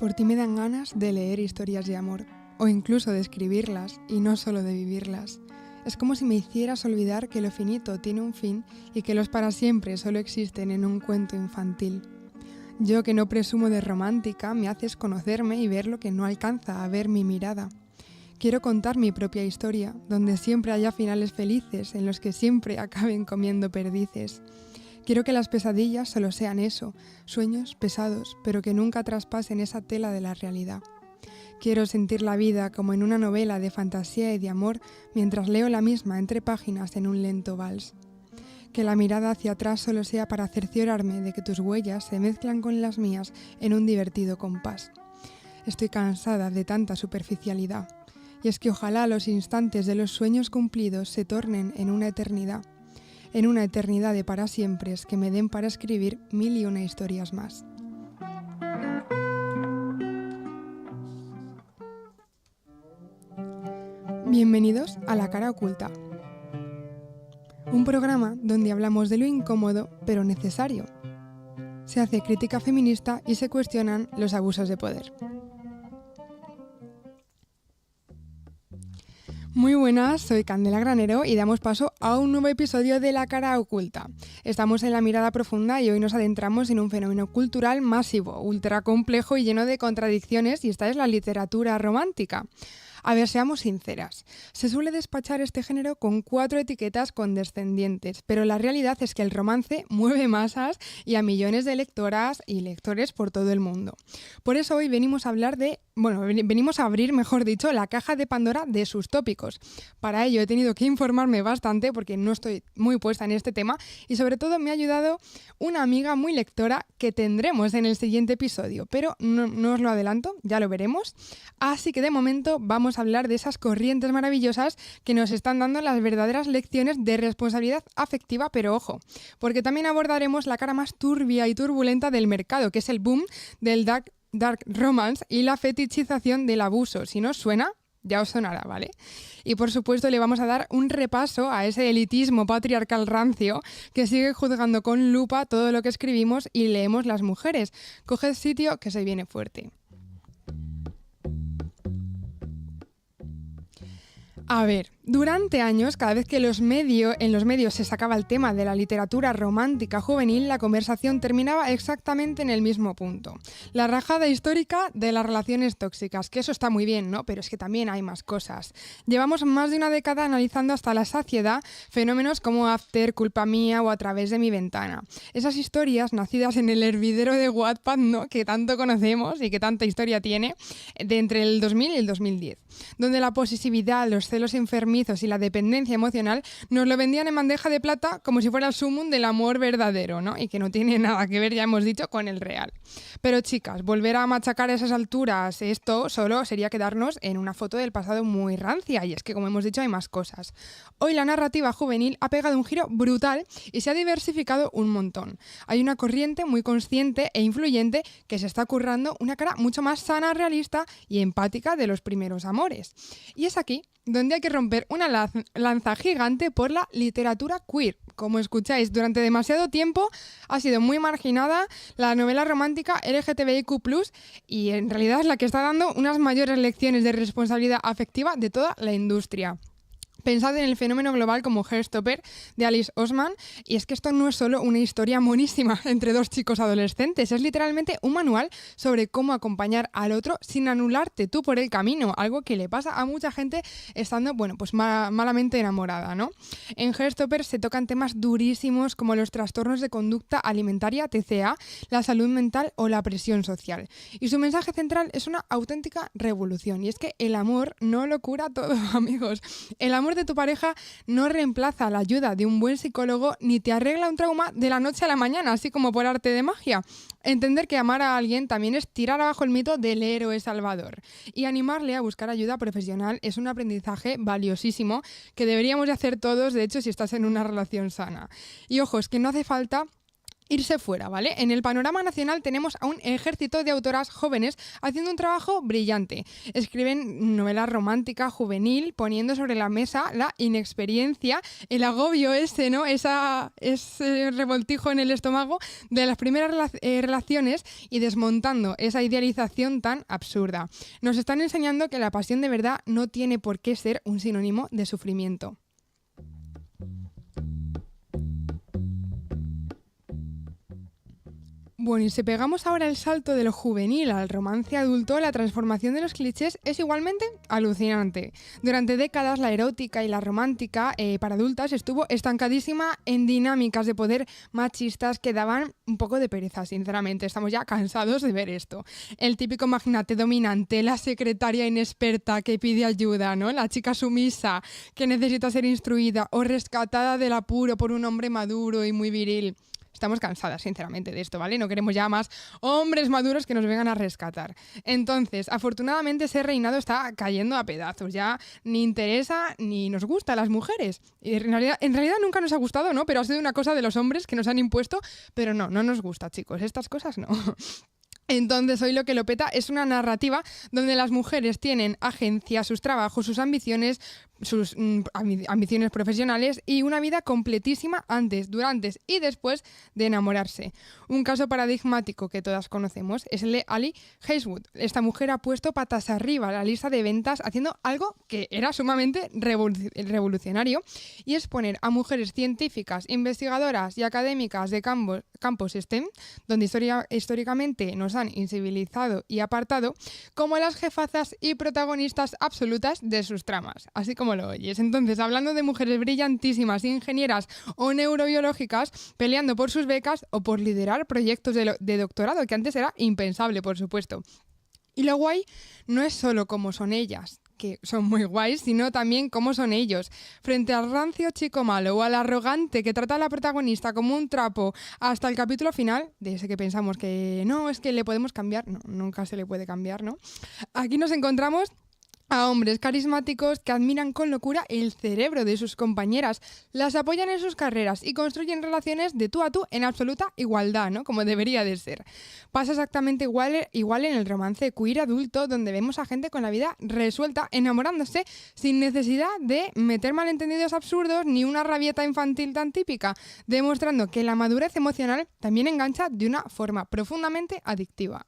Por ti me dan ganas de leer historias de amor, o incluso de escribirlas y no solo de vivirlas. Es como si me hicieras olvidar que lo finito tiene un fin y que los para siempre solo existen en un cuento infantil. Yo, que no presumo de romántica, me haces conocerme y ver lo que no alcanza a ver mi mirada. Quiero contar mi propia historia, donde siempre haya finales felices en los que siempre acaben comiendo perdices. Quiero que las pesadillas solo sean eso, sueños pesados, pero que nunca traspasen esa tela de la realidad. Quiero sentir la vida como en una novela de fantasía y de amor mientras leo la misma entre páginas en un lento vals. Que la mirada hacia atrás solo sea para cerciorarme de que tus huellas se mezclan con las mías en un divertido compás. Estoy cansada de tanta superficialidad, y es que ojalá los instantes de los sueños cumplidos se tornen en una eternidad de para siempres que me den para escribir 1001 historias más. Bienvenidos a La Cara Oculta, un programa donde hablamos de lo incómodo pero necesario. Se hace crítica feminista y se cuestionan los abusos de poder. Muy buenas, soy Candela Granero y damos paso a un nuevo episodio de La Cara Oculta. Estamos en la mirada profunda y hoy nos adentramos en un fenómeno cultural masivo, ultra complejo y lleno de contradicciones, y esta es la literatura romántica. A ver, seamos sinceras, se suele despachar este género con 4 etiquetas condescendientes, pero la realidad es que el romance mueve masas y a millones de lectoras y lectores por todo el mundo. Por eso hoy venimos a abrir, mejor dicho, la caja de Pandora de sus tópicos. Para ello he tenido que informarme bastante porque no estoy muy puesta en este tema y sobre todo me ha ayudado una amiga muy lectora que tendremos en el siguiente episodio, pero no os lo adelanto, ya lo veremos. Así que de momento vamos a hablar de esas corrientes maravillosas que nos están dando las verdaderas lecciones de responsabilidad afectiva, pero ojo, porque también abordaremos la cara más turbia y turbulenta del mercado, que es el boom del dark romance y la fetichización del abuso. Si no os suena, ya os sonará, ¿vale? Y por supuesto le vamos a dar un repaso a ese elitismo patriarcal rancio que sigue juzgando con lupa todo lo que escribimos y leemos las mujeres. Coged sitio que se viene fuerte. A ver, durante años, cada vez que en los medios se sacaba el tema de la literatura romántica juvenil, la conversación terminaba exactamente en el mismo punto. La rajada histórica de las relaciones tóxicas, que eso está muy bien, ¿no? Pero es que también hay más cosas. Llevamos más de una década analizando hasta la saciedad fenómenos como After, Culpa Mía o A Través de mi Ventana. Esas historias nacidas en el hervidero de Wattpad, ¿no?, que tanto conocemos y que tanta historia tiene, de entre el 2000 y el 2010, donde la posesividad, los celos enfermizos y la dependencia emocional nos lo vendían en bandeja de plata como si fuera el sumum del amor verdadero, ¿no? Y que no tiene nada que ver, ya hemos dicho, con el real. Pero chicas, volver a machacar a esas alturas esto solo sería quedarnos en una foto del pasado muy rancia, y es que, como hemos dicho, hay más cosas. Hoy la narrativa juvenil ha pegado un giro brutal y se ha diversificado un montón. Hay una corriente muy consciente e influyente que se está currando una cara mucho más sana, realista y empática de los primeros amores. Y es aquí donde hay que romper una lanza gigante por la literatura queer. Como escucháis, durante demasiado tiempo ha sido muy marginada la novela romántica LGTBIQ+, y en realidad es la que está dando unas mayores lecciones de responsabilidad afectiva de toda la industria. Pensad en el fenómeno global como Heartstopper de Alice Oseman, y es que esto no es solo una historia monísima entre dos chicos adolescentes, es literalmente un manual sobre cómo acompañar al otro sin anularte tú por el camino, algo que le pasa a mucha gente estando, malamente enamorada, ¿no? En Heartstopper se tocan temas durísimos como los trastornos de conducta alimentaria, TCA, la salud mental o la presión social. Y su mensaje central es una auténtica revolución, y es que el amor no lo cura todo, amigos. El amor de tu pareja no reemplaza la ayuda de un buen psicólogo ni te arregla un trauma de la noche a la mañana, así como por arte de magia. Entender que amar a alguien también es tirar abajo el mito del héroe salvador, y animarle a buscar ayuda profesional es un aprendizaje valiosísimo que deberíamos de hacer todos, de hecho, si estás en una relación sana. Y ojo, es que no hace falta irse fuera, ¿vale? En el panorama nacional tenemos a un ejército de autoras jóvenes haciendo un trabajo brillante. Escriben novela romántica juvenil, poniendo sobre la mesa la inexperiencia, el agobio ese, ¿no? Ese revoltijo en el estómago de las primeras relaciones y desmontando esa idealización tan absurda. Nos están enseñando que la pasión de verdad no tiene por qué ser un sinónimo de sufrimiento. Bueno, y si pegamos ahora el salto de lo juvenil al romance adulto, la transformación de los clichés es igualmente alucinante. Durante décadas la erótica y la romántica para adultas estuvo estancadísima en dinámicas de poder machistas que daban un poco de pereza, sinceramente. Estamos ya cansados de ver esto. El típico magnate dominante, la secretaria inexperta que pide ayuda, ¿no? La chica sumisa que necesita ser instruida o rescatada del apuro por un hombre maduro y muy viril. Estamos cansadas, sinceramente, de esto, ¿vale? No queremos ya más hombres maduros que nos vengan a rescatar. Entonces, afortunadamente, ese reinado está cayendo a pedazos. Ya ni interesa ni nos gusta a las mujeres. Y en realidad nunca nos ha gustado, ¿no? Pero ha sido una cosa de los hombres que nos han impuesto. Pero no nos gusta, chicos. Estas cosas no. Entonces hoy lo que lo peta es una narrativa donde las mujeres tienen agencia, sus trabajos, sus ambiciones, ambiciones profesionales y una vida completísima antes, durante y después de enamorarse. Un caso paradigmático que todas conocemos es el de Ali Hazelwood. Esta mujer ha puesto patas arriba la lista de ventas haciendo algo que era sumamente revolucionario, y es poner a mujeres científicas, investigadoras y académicas de campos STEM, donde históricamente nos han incivilizado y apartado, como las jefazas y protagonistas absolutas de sus tramas, así como lo oyes. Entonces, hablando de mujeres brillantísimas, ingenieras o neurobiológicas, peleando por sus becas o por liderar proyectos de doctorado, que antes era impensable, por supuesto. Y lo guay no es solo cómo son ellas, que son muy guays, sino también cómo son ellos. Frente al rancio chico malo o al arrogante que trata a la protagonista como un trapo hasta el capítulo final, de ese que pensamos que no, es que le podemos cambiar, no, nunca se le puede cambiar, ¿no? Aquí nos encontramos a hombres carismáticos que admiran con locura el cerebro de sus compañeras, las apoyan en sus carreras y construyen relaciones de tú a tú en absoluta igualdad, ¿no? Como debería de ser. Pasa exactamente igual en el romance queer adulto, donde vemos a gente con la vida resuelta, enamorándose sin necesidad de meter malentendidos absurdos ni una rabieta infantil tan típica, demostrando que la madurez emocional también engancha de una forma profundamente adictiva.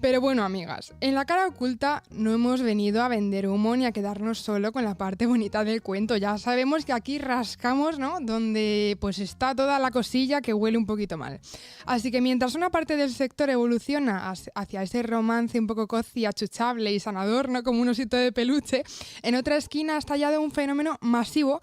Pero bueno, amigas, en La cara oculta no hemos venido a vender humo ni a quedarnos solo con la parte bonita del cuento. Ya sabemos que aquí rascamos, ¿no? Donde pues está toda la cosilla que huele un poquito mal. Así que mientras una parte del sector evoluciona hacia ese romance un poco cozy, achuchable y sanador, ¿no? Como un osito de peluche, en otra esquina ha estallado un fenómeno masivo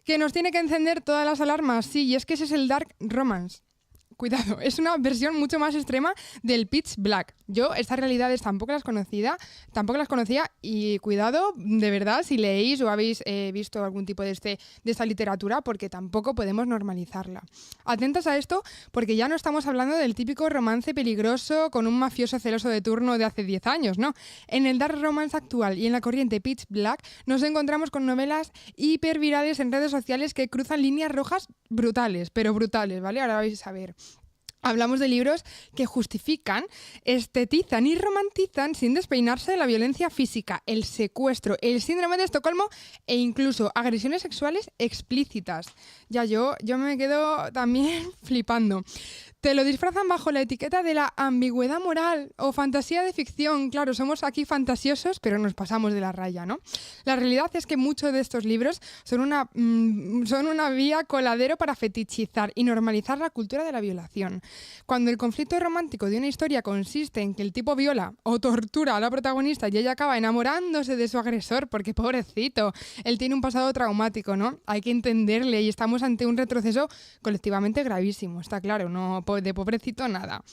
que nos tiene que encender todas las alarmas. Sí, y es que ese es el dark romance. Cuidado, es una versión mucho más extrema del pitch black. Yo estas realidades tampoco las conocía y cuidado, de verdad, si leéis o habéis visto algún tipo de esta literatura, porque tampoco podemos normalizarla. Atentos a esto, porque ya no estamos hablando del típico romance peligroso con un mafioso celoso de turno de hace 10 años, ¿no? En el dark romance actual y en la corriente pitch black nos encontramos con novelas hipervirales en redes sociales que cruzan líneas rojas brutales, pero brutales, ¿vale? Ahora vais a ver. Hablamos de libros que justifican, estetizan y romantizan sin despeinarse de la violencia física, el secuestro, el síndrome de Estocolmo e incluso agresiones sexuales explícitas. Ya yo me quedo también flipando. Te lo disfrazan bajo la etiqueta de la ambigüedad moral o fantasía de ficción. Claro, somos aquí fantasiosos, pero nos pasamos de la raya, ¿no? La realidad es que muchos de estos libros son una vía coladero para fetichizar y normalizar la cultura de la violación. Cuando el conflicto romántico de una historia consiste en que el tipo viola o tortura a la protagonista y ella acaba enamorándose de su agresor, porque pobrecito, él tiene un pasado traumático, ¿no? Hay que entenderle y estamos ante un retroceso colectivamente gravísimo, está claro, no de pobrecito nada.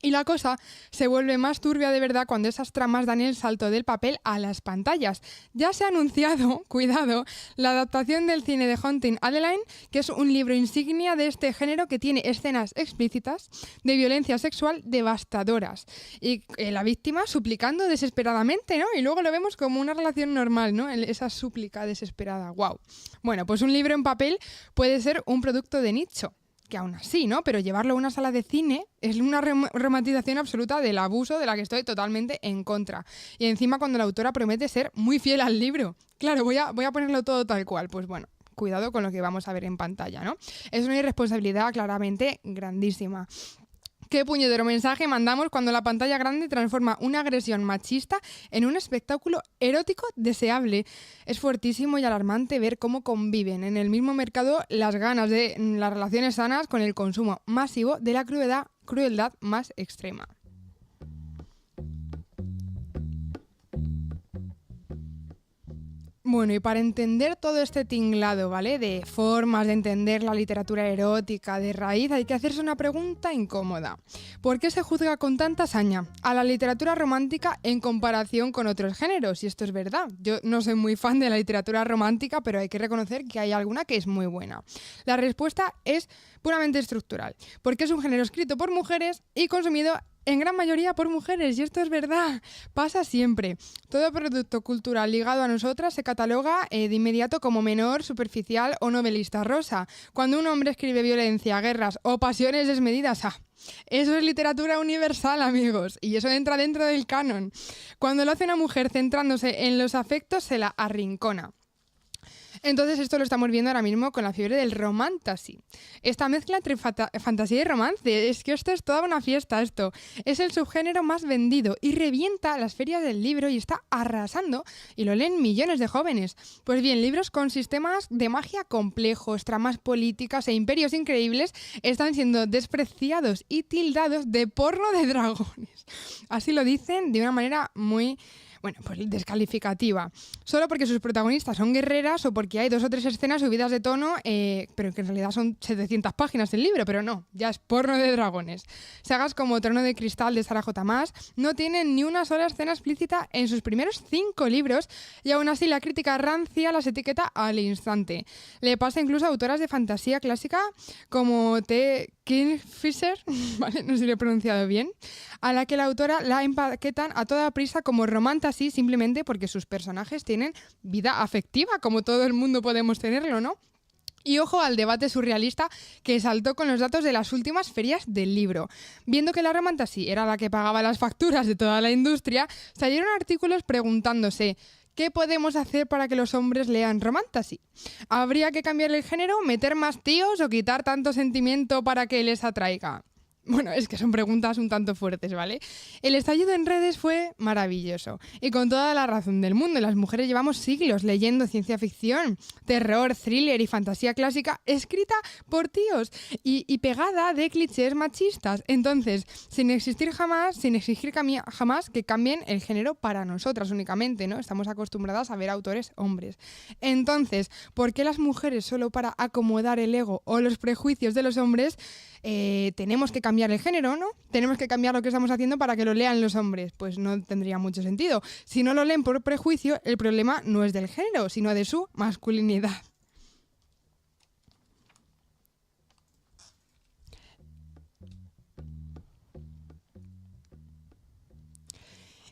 Y la cosa se vuelve más turbia de verdad cuando esas tramas dan el salto del papel a las pantallas. Ya se ha anunciado, cuidado, la adaptación del cine de Haunting Adeline, que es un libro insignia de este género que tiene escenas explícitas de violencia sexual devastadoras. Y la víctima suplicando desesperadamente, ¿no? Y luego lo vemos como una relación normal, ¿no? Esa súplica desesperada. ¡Wow! Bueno, pues un libro en papel puede ser un producto de nicho, que aún así, ¿no? Pero llevarlo a una sala de cine es una romantización absoluta del abuso de la que estoy totalmente en contra. Y encima cuando la autora promete ser muy fiel al libro. Claro, voy a ponerlo todo tal cual. Pues bueno, cuidado con lo que vamos a ver en pantalla, ¿no? Es una irresponsabilidad claramente grandísima. ¿Qué puñetero mensaje mandamos cuando la pantalla grande transforma una agresión machista en un espectáculo erótico deseable? Es fuertísimo y alarmante ver cómo conviven en el mismo mercado las ganas de las relaciones sanas con el consumo masivo de la crueldad más extrema. Bueno, y para entender todo este tinglado, ¿vale? De formas de entender la literatura erótica de raíz, hay que hacerse una pregunta incómoda. ¿Por qué se juzga con tanta saña a la literatura romántica en comparación con otros géneros? Y esto es verdad. Yo no soy muy fan de la literatura romántica, pero hay que reconocer que hay alguna que es muy buena. La respuesta es puramente estructural, porque es un género escrito por mujeres y consumido en gran mayoría por mujeres, y esto es verdad, pasa siempre. Todo producto cultural ligado a nosotras se cataloga de inmediato como menor, superficial o novelista rosa. Cuando un hombre escribe violencia, guerras o pasiones desmedidas, eso es literatura universal, amigos, y eso entra dentro del canon. Cuando lo hace una mujer centrándose en los afectos, se la arrincona. Entonces esto lo estamos viendo ahora mismo con la fiebre del romantasy. Esta mezcla entre fantasía y romance, es que esto es toda una fiesta esto. Es el subgénero más vendido y revienta las ferias del libro y está arrasando y lo leen millones de jóvenes. Pues bien, libros con sistemas de magia complejos, tramas políticas e imperios increíbles están siendo despreciados y tildados de porno de dragones. Así lo dicen de una manera muy pues descalificativa, solo porque sus protagonistas son guerreras o porque hay 2 o 3 escenas subidas de tono, pero que en realidad son 700 páginas el libro, pero no, ya es porno de dragones. Sagas como Trono de Cristal de Sarah J. Maas no tienen ni una sola escena explícita en sus primeros 5 libros y aún así la crítica rancia las etiqueta al instante. Le pasa incluso a autoras de fantasía clásica como T. Kingfisher, ¿vale? No sé si lo he pronunciado bien, a la que la autora la empaquetan a toda prisa como romantasy simplemente porque sus personajes tienen vida afectiva, como todo el mundo podemos tenerlo, ¿no? Y ojo al debate surrealista que saltó con los datos de las últimas ferias del libro. Viendo que la romantasy era la que pagaba las facturas de toda la industria, salieron artículos preguntándose: ¿qué podemos hacer para que los hombres lean romantasy? ¿Habría que cambiar el género, meter más tíos o quitar tanto sentimiento para que les atraiga? Bueno, es que son preguntas un tanto fuertes, ¿vale? El estallido en redes fue maravilloso y con toda la razón del mundo. Las mujeres llevamos siglos leyendo ciencia ficción, terror, thriller y fantasía clásica escrita por tíos y pegada de clichés machistas. Entonces, sin exigir jamás que cambien el género para nosotras únicamente, ¿no? Estamos acostumbradas a ver autores hombres. Entonces, ¿por qué las mujeres solo para acomodar el ego o los prejuicios de los hombres tenemos que cambiar el género, ¿no? Tenemos que cambiar lo que estamos haciendo para que lo lean los hombres? Pues no tendría mucho sentido. Si no lo leen por prejuicio, el problema no es del género, sino de su masculinidad.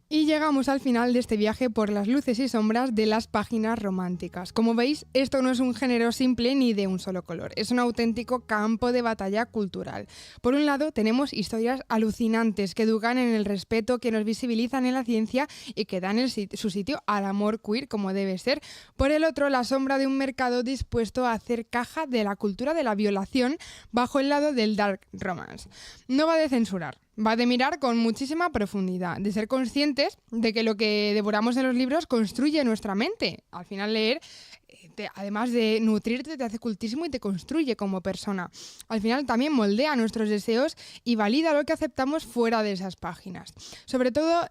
Y llegamos al final de este viaje por las luces y sombras de las páginas románticas. Como veis, esto no es un género simple ni de un solo color, es un auténtico campo de batalla cultural. Por un lado, tenemos historias alucinantes que educan en el respeto, que nos visibilizan en la ciencia y que dan su sitio al amor queer como debe ser. Por el otro, la sombra de un mercado dispuesto a hacer caja de la cultura de la violación bajo el lado del dark romance. No va de censurar, va de mirar con muchísima profundidad, de ser conscientes de que lo que devoramos en los libros construye nuestra mente. Al final leer además de nutrirte, te hace cultísimo y te construye como persona. Al final también moldea nuestros deseos y valida lo que aceptamos fuera de esas páginas. Sobre todo,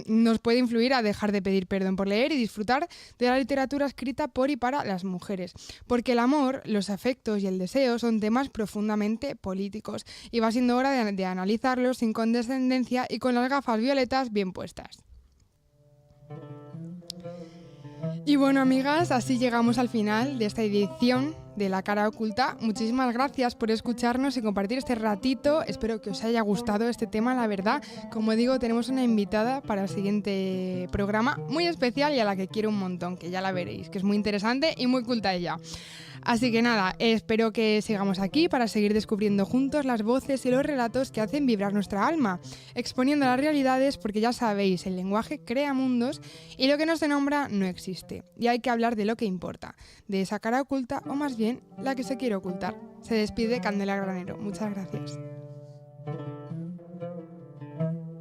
nos puede influir a dejar de pedir perdón por leer y disfrutar de la literatura escrita por y para las mujeres. Porque el amor, los afectos y el deseo son temas profundamente políticos y va siendo hora de analizarlos sin condescendencia y con las gafas violetas bien puestas. Y bueno, amigas, así llegamos al final de esta edición de La Cara Oculta. Muchísimas gracias por escucharnos y compartir este ratito. Espero que os haya gustado este tema, la verdad. Como digo, tenemos una invitada para el siguiente programa muy especial y a la que quiero un montón, que ya la veréis, que es muy interesante y muy culta ella. Así que nada, espero que sigamos aquí para seguir descubriendo juntos las voces y los relatos que hacen vibrar nuestra alma, exponiendo las realidades porque ya sabéis, el lenguaje crea mundos y lo que no se nombra no existe. Y hay que hablar de lo que importa, de esa cara oculta o más bien la que se quiere ocultar. Se despide Candela Granero. Muchas gracias.